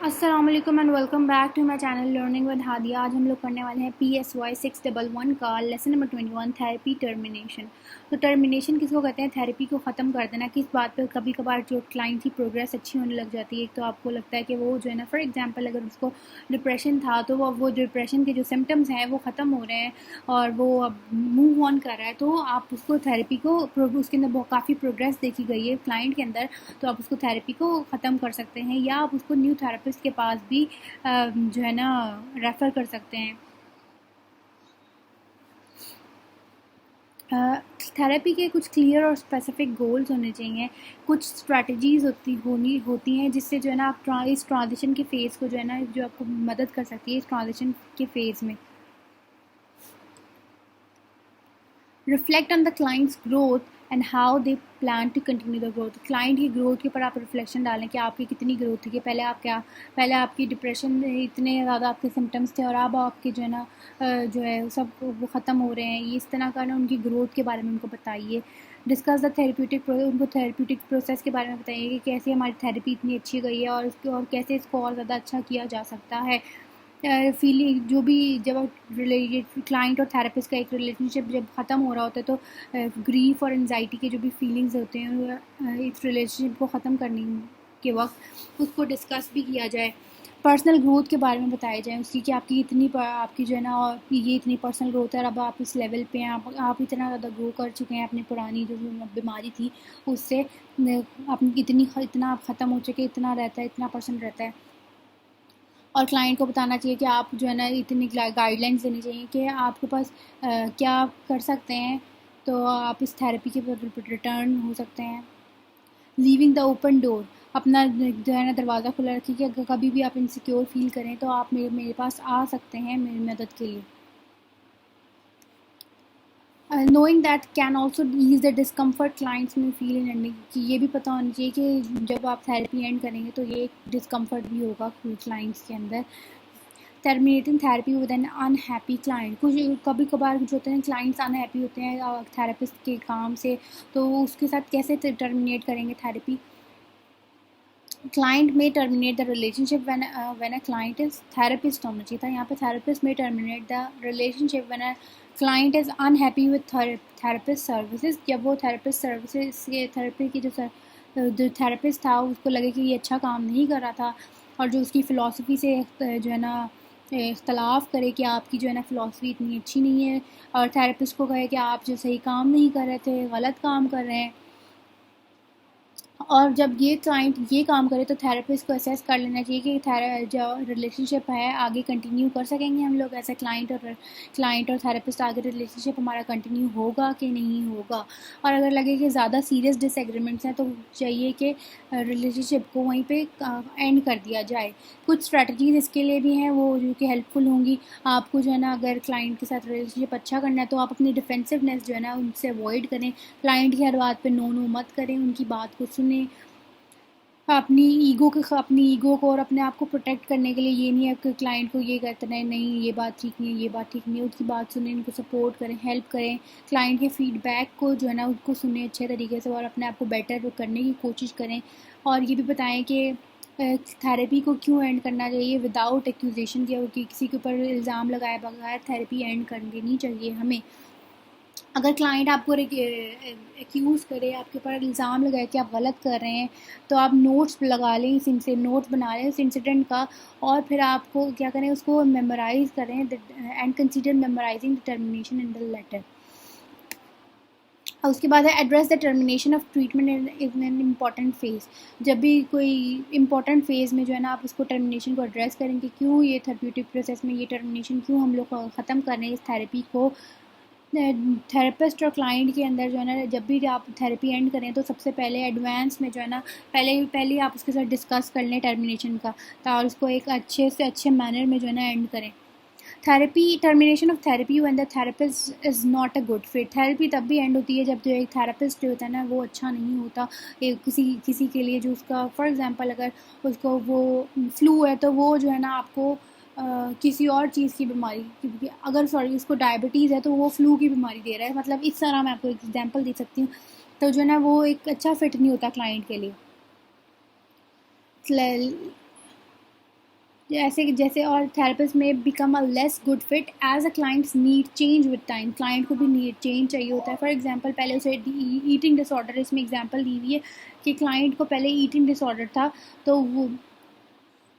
अस्सलाम वालेकुम and welcome back to my channel learning with Hadiya. आज हम लोग करने वाले हैं PSY 611 का लेसन नंबर 21 थेरेपी टर्मिनेशन। तो टर्मिनेशन किसको कहते हैं? थेरेपी को ख़त्म कर देना। किस बात पे? कभी कभार जो क्लाइंट की प्रोग्रेस अच्छी होने लग जाती है, तो आपको लगता है कि वो जो है ना, फॉर एग्जांपल अगर उसको डिप्रेशन था तो वो डिप्रेशन के जो सिम्टम्स हैं वो ख़त्म हो रहे हैं और वो अब मूव ऑन कर रहा है, तो आप उसको थेरेपी को उसके अंदर काफ़ी प्रोग्रेस देखी गई है क्लाइंट के अंदर, तो आप उसको थेरेपी को ख़त्म कर सकते हैं या आप उसको न्यू थेरेपिस्ट के पास भी जो है ना रेफ़र कर सकते हैं। थेरेपी के कुछ क्लियर और स्पेसिफिक गोल्स होने चाहिए। कुछ स्ट्रैटेजीज़ होती हैं जिससे जो है ना आप इस ट्रांजिशन के फ़ेज़ को जो है ना, जो आपको मदद कर सकती है इस ट्रांजिशन के फ़ेज़ में। Reflect on the client's growth and how they plan to continue the growth. Client की ग्रोथ के ऊपर आप रिफ्लेक्शन डालें कि आपकी कितनी ग्रोथ थी, कि पहले आपकी डिप्रेशन में इतने ज़्यादा आपके सिम्टम्स थे और अब आपके जो है ना जो है सब वो ख़त्म हो रहे हैं। ये इस तरह का ना उनकी ग्रोथ के बारे में उनको बताइए। डिस्कस द उनको थेरेप्यूटिक प्रोसेस के बारे में बताइए कि कैसे हमारी थेरेपी इतनी अच्छी गई है और कैसे इसको और ज़्यादा अच्छा किया जा सकता है। फीलिंग जो भी, जब क्लाइंट और थेरेपिस्ट का एक रिलेशनशिप जब ख़त्म हो रहा होता है, तो ग्रीफ और एनजाइटी के जो भी फीलिंग्स होते हैं इस रिलेशनशिप को ख़त्म करने के वक्त उसको डिस्कस भी किया जाए। पर्सनल ग्रोथ के बारे में बताया जाए उसकी कि आपकी जो है ना, और ये इतनी पर्सनल ग्रोथ है और अब आप इस लेवल पे हैं, आप इतना ज़्यादा ग्रो कर चुके हैं अपनी पुरानी जो बीमारी थी उससे, अपनी इतना आप ख़त्म हो चुके, इतना रहता है, इतना परसेंट रहता है। और क्लाइंट को बताना चाहिए कि आप जो है ना इतनी गाइडलाइंस देनी चाहिए कि आपके पास क्या कर सकते हैं, तो आप इस थेरेपी के रिटर्न हो सकते हैं। लीविंग द ओपन डोर, अपना जो है ना दरवाज़ा खुला रखिए कि अगर कभी भी आप इनसिक्योर फील करें तो आप मेरे पास आ सकते हैं मेरी मदद के लिए। Knowing that can also ease the discomfort clients may feel in ending, कि ये भी पता होना चाहिए कि जब आप थेरेपी एंड करेंगे तो ये एक डिस्कम्फर्ट भी होगा क्लाइंट्स के अंदर। Terminating therapy with an unhappy client, कुछ कभी कभार जो होते हैं क्लाइंट्स अनहैप्पी होते हैं थेरेपिस्ट के काम से, तो उसके साथ कैसे टर्मिनेट करेंगे थेरेपी। क्लाइंट में terminate the relationship when a client is, therapist होना चाहिए था यहाँ पे, थेरेपिस्ट में terminate the relationship when a client is unhappy with therapist services, जब वो थेरेपिस्ट सर्विसेज के थेरेपी की जो थेरेपिस्ट था उसको लगे कि ये अच्छा काम नहीं कर रहा था और जो उसकी फ़िलासफ़ी से जो है ना इख्तलाफ करे कि आपकी जो है ना फ़िलासफ़ी इतनी अच्छी नहीं है, और थेरेपिस्ट को कहे कि आप जो सही काम नहीं कर रहे थे, गलत काम कर रहे हैं। और जब ये क्लाइंट ये काम करे तो थेरेपिस्ट को असेस कर लेना चाहिए कि जो रिलेशनशिप है आगे कंटिन्यू कर सकेंगे हम लोग ऐसे, क्लाइंट और थेरेपिस्ट आगे रिलेशनशिप हमारा कंटिन्यू होगा कि नहीं होगा। और अगर लगे कि ज़्यादा सीरियस डिसएग्रीमेंट्स हैं तो चाहिए कि रिलेशनशिप को वहीं पे एंड कर दिया जाए। कुछ स्ट्रेटजीज इसके लिए भी हैं वो जो कि हेल्पफुल होंगी आपको, जो है ना अगर क्लाइंट के साथ रिलेशनशिप अच्छा करना है तो आप अपनी डिफेंसिवनेस जो है ना उनसे अवॉइड करें। क्लाइंट की हर बात पे नो नो मत करें, उनकी बात को सुने। अपनी ईगो को और अपने आप को प्रोटेक्ट करने के लिए ये नहीं है कि क्लाइंट को ये कहते हैं नहीं ये बात ठीक नहीं है, ये बात ठीक नहीं है, उसकी बात सुने, उनको सपोर्ट करें, हेल्प करें। क्लाइंट के फीडबैक को जो है ना उसको सुने अच्छे तरीके से और अपने आप को बेटर करने की कोशिश करें। और ये भी बताएं कि थेरेपी को क्यों एंड करना चाहिए विदाउट एक्यूजेशन कि किसी के ऊपर इल्ज़ाम लगाए बगैर थेरेपी एंड कर देनी चाहिए हमें। अगर क्लाइंट आपको एक्यूज़ करे, आपके ऊपर इल्ज़ाम लगाए कि आप गलत कर रहे हैं, तो आप नोट्स लगा लें, नोट्स बना लें इस इंसिडेंट का, और फिर आपको क्या करें, उसको मेमोराइज़ करें and consider memorising the termination in the letter. और उसके बाद है address the termination of treatment is an important phase. जब भी कोई इम्पॉर्टेंट फेज़ में जो है ना आप उसको टर्मिनेशन को एड्रेस करें कि क्यों ये थेरेप्यूटिक प्रोसेस में ये टर्मिनेशन क्यों हम लोग ख़त्म कर रहे हैं इस थेरेपी को। थेरेपिस्ट और क्लाइंट के अंदर जो है ना जब भी आप थेरेपी एंड करें तो सबसे पहले एडवांस में जो है ना पहले आप उसके साथ डिस्कस कर लें टर्मिनेशन का, ताकि उसको एक अच्छे से अच्छे मैनर में जो है ना एंड करें। Therapy termination of therapy when the therapist is not a good fit, therapy तब भी एंड होती है जब जो एक थेरेपिस्ट जो होता है ना वो अच्छा नहीं होता किसी के लिए, जो उसका फॉर एग्जांपल अगर उसको वो फ्लू है तो वो जो है ना आपको किसी और चीज़ की बीमारी, क्योंकि अगर उसको डायबिटीज़ है तो वो फ्लू की बीमारी दे रहा है, मतलब इस तरह मैं आपको एग्जांपल दे सकती हूँ। तो जो है ना वो एक अच्छा फिट नहीं होता क्लाइंट के लिए। जैसे जैसे और therapist may become a less good fit as a clients need change with time. Client को भी नीड चेंज चाहिए होता है। फॉर एग्जांपल पहले उसे ईटिंग डिसऑर्डर, इसमें एग्जांपल दी हुई है कि क्लाइंट को पहले ईटिंग डिसऑर्डर था, तो वो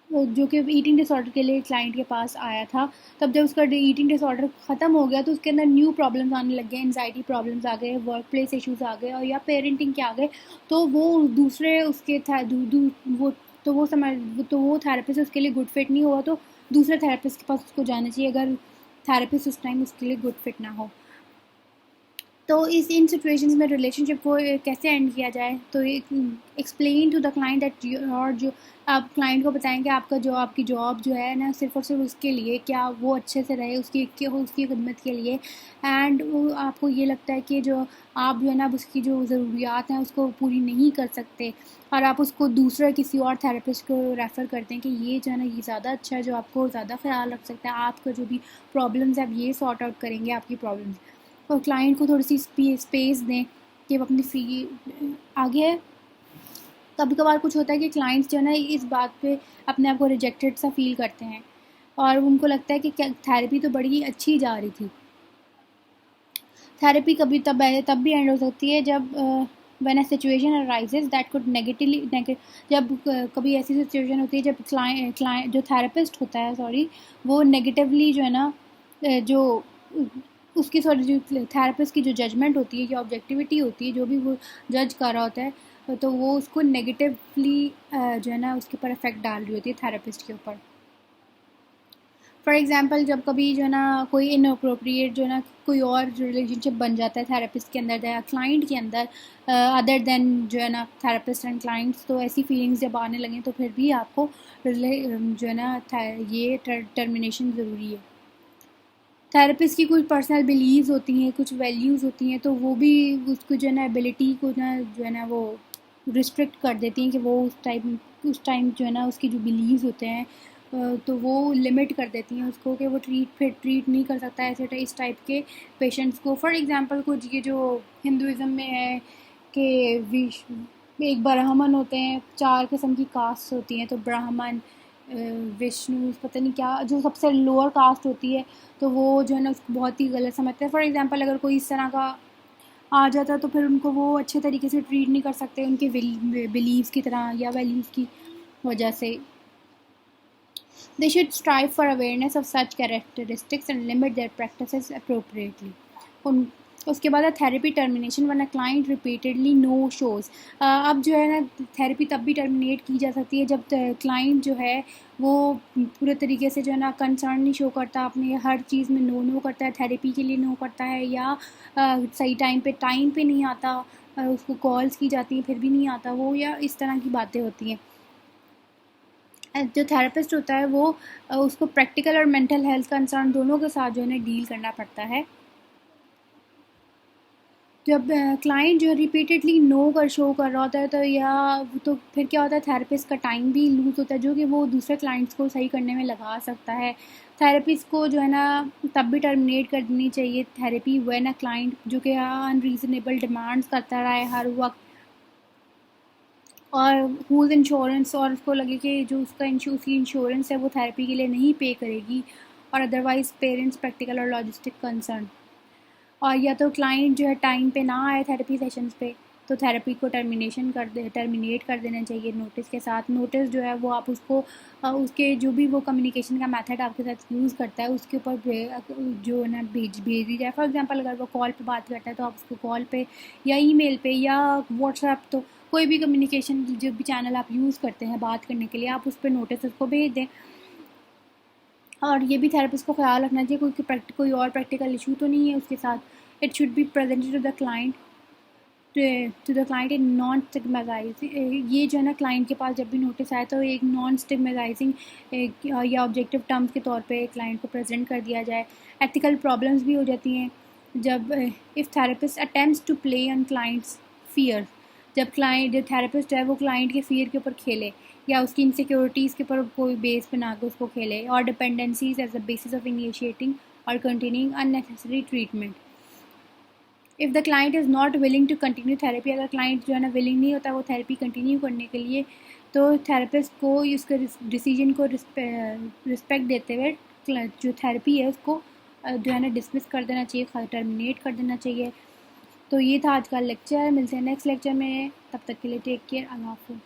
जो कि ईटिंग डिसऑर्डर के लिए क्लाइंट के पास आया था, तब जब उसका ईटिंग डिसऑर्डर ख़त्म हो गया तो उसके अंदर न्यू प्रॉब्लम्स आने लग गए, एनजाइटी प्रॉब्लम्स आ गए, वर्क प्लेस इशूज़ आ गए और या पेरेंटिंग के आ गए। तो वो दूसरे उसके था दू, दू, वो तो वो समझ तो वो थेरेपिस्ट उसके लिए गुड फिट नहीं हुआ, तो दूसरे थेरेपिस्ट के पास उसको जाना चाहिए अगर थेरेपिस्ट उस टाइम उसके लिए गुड फिट ना हो। तो इस इन सिचुएशंस में रिलेशनशिप को कैसे एंड किया जाए, तो explain to the client that और जो आप क्लाइंट को बताएं कि आपकी जॉब जो है ना सिर्फ और सिर्फ उसके लिए, क्या वो अच्छे से रहे उसकी खिदमत के लिए। एंड आपको ये लगता है कि जो आप जो है ना उसकी जो ज़रूरियात हैं उसको पूरी नहीं कर सकते, और आप उसको दूसरे किसी और थेरेपिस्ट को रेफ़र करते हैं कि ये जो है ना ये ज़्यादा अच्छा है, जो आपको ज़्यादा ख्याल रख सकता है, आपका जो भी प्रॉब्लम्स है आप ये सॉर्ट आउट करेंगे आपकी प्रॉब्लम्स। और क्लाइंट को थोड़ी सी स्पेस दें कि वो अपनी फी आगे। कभी कभार कुछ होता है कि क्लाइंट्स जो है ना इस बात पे अपने आप को रिजेक्टेड सा फील करते हैं और उनको लगता है कि थेरेपी तो बड़ी अच्छी जा रही थी। थेरेपी कभी तब भी एंड हो सकती है जब when a situation arises that could negatively जब कभी ऐसी सिचुएशन होती है जब क्लाइंट जो थेरेपिस्ट होता है वो नेगेटिवली जो है ना जो उसकी जो थेरेपिस्ट की जो जजमेंट होती है या ऑब्जेक्टिविटी होती है, जो भी वो जज कर रहा होता है, तो वो उसको नेगेटिवली जो है ना उसके ऊपर इफेक्ट डाल रही होती है थेरेपिस्ट के ऊपर। फॉर एग्जांपल जब कभी जो है ना कोई इनअप्रोप्रिएट जो है ना कोई और रिलेशनशिप बन जाता है थेरेपिस्ट के अंदर या क्लाइंट के अंदर, अदर देन जो है ना थेरेपिस्ट एंड क्लाइंट्स, तो ऐसी फीलिंग्स जब आने लगें तो फिर भी आपको जो है ना ये टर्मिनेशन ज़रूरी है। थेरेपिस्ट की कुछ पर्सनल बिलीव्स होती हैं, कुछ वैल्यूज़ होती हैं, तो वो भी उसको जो है ना एबिलिटी को ना जो है ना वो रिस्ट्रिक्ट कर देती हैं कि वो उस टाइम जो है ना उसकी जो बिलीव्स होते हैं तो वो लिमिट कर देती हैं उसको कि वो ट्रीट नहीं कर सकता ऐसे इस टाइप के पेशेंट्स को। फॉर एग्जांपल कुछ ये जो हिंदुज़म में है कि एक ब्राह्मण होते हैं, 4 किस्म की कास्ट होती हैं, तो ब्राह्मण, विष्णु, पता नहीं क्या जो सबसे लोअर कास्ट होती है, तो वो जो है ना उसको बहुत ही गलत समझते हैं। फॉर एग्जांपल अगर कोई इस तरह का आ जाता है तो फिर उनको वो अच्छे तरीके से ट्रीट नहीं कर सकते उनके बिलीव्स की तरह या वैल्यूज़ की वजह से। They should strive for awareness of such characteristics and limit their practices appropriately. उन उसके बाद therapy termination when a client repeatedly no shows. अब जो है ना थेरेपी तब भी टर्मिनेट की जा सकती है जब क्लाइंट जो है वो पूरे तरीके से जो है ना कंसर्न नहीं शो करता, अपने हर चीज़ में नो करता है, थेरेपी के लिए नो करता है, या सही टाइम पे नहीं आता, उसको कॉल्स की जाती हैं फिर भी नहीं आता वो, या इस तरह की बातें होती हैं। जो थेरेपिस्ट होता है वो उसको प्रैक्टिकल और मेंटल हेल्थ कंसर्न दोनों के साथ जो है ना डील करना पड़ता है। जब क्लाइंट जो रिपीटेडली नो कर शो कर रहा होता है तो फिर क्या होता है, थेरेपिस्ट का टाइम भी लूज़ होता है जो कि वो दूसरे क्लाइंट्स को सही करने में लगा सकता है। थेरेपिस्ट को जो है ना तब भी टर्मिनेट कर देनी चाहिए थेरेपी व्हेन अ क्लाइंट जो कि अनरीजनेबल डिमांड्स करता रहा है हर वक्त, और हुज इंश्योरेंस, और उसको लगे कि जो उसकी इंश्योरेंस है वो थेरेपी के लिए नहीं पे करेगी, और अदरवाइज पेरेंट्स प्रैक्टिकल और लॉजिस्टिक कंसर्न। और या तो क्लाइंट जो है टाइम पे ना आए थेरेपी सेशंस पे, तो थेरेपी को टर्मिनेट कर देना चाहिए नोटिस के साथ। नोटिस जो है वो आप उसको उसके जो भी वो कम्युनिकेशन का मेथड आपके साथ यूज़ करता है उसके ऊपर जो है ना भेज दी जाए। फॉर एग्जांपल अगर वो कॉल पे बात करता है तो आप उसको कॉल पे या ईमेल पे या व्हाट्सएप, तो कोई भी कम्युनिकेशन जो भी चैनल आप यूज़ करते हैं बात करने के लिए, आप उस पर नोटिस उसको भेज दें। और ये भी थेरेपिस्ट को ख्याल रखना चाहिए कोई और प्रैक्टिकल इशू तो नहीं है उसके साथ। It should be presented to the client in non stigmatising. ये जो है ना क्लाइंट के पास जब भी नोटिस आए तो एक नॉन स्टिग्मेटाइजिंग या ऑब्जेक्टिव टर्म्स के तौर पे क्लाइंट को प्रेजेंट कर दिया जाए। एथिकल प्रॉब्लम्स भी हो जाती हैं जब if therapist attempts to play on clients fear. जब क्लाइंट जो थेरेपिस्ट है वो क्लाइंट के फियर के ऊपर खेले या उसकी इनसिक्योरिटीज़ के ऊपर कोई बेस बना के उसको खेले, और dependencies as the basis of initiating और continuing unnecessary treatment. If the client is not willing to continue therapy, अगर क्लाइंट जो है ना विलिंग नहीं होता वो थेरेपी कंटिन्यू करने के लिए, तो थेरेपिस्ट को उसके डिसीजन को रिस्पेक्ट देते हुए जो थेरेपी है उसको जो है ना डिसमिस कर देना चाहिए, टर्मिनेट कर देना चाहिए। तो ये था आज का लेक्चर, मिलते हैं नेक्स्ट लेक्चर में, तब तक के लिए टेक केयर, अल्लाह हाफ़िज़।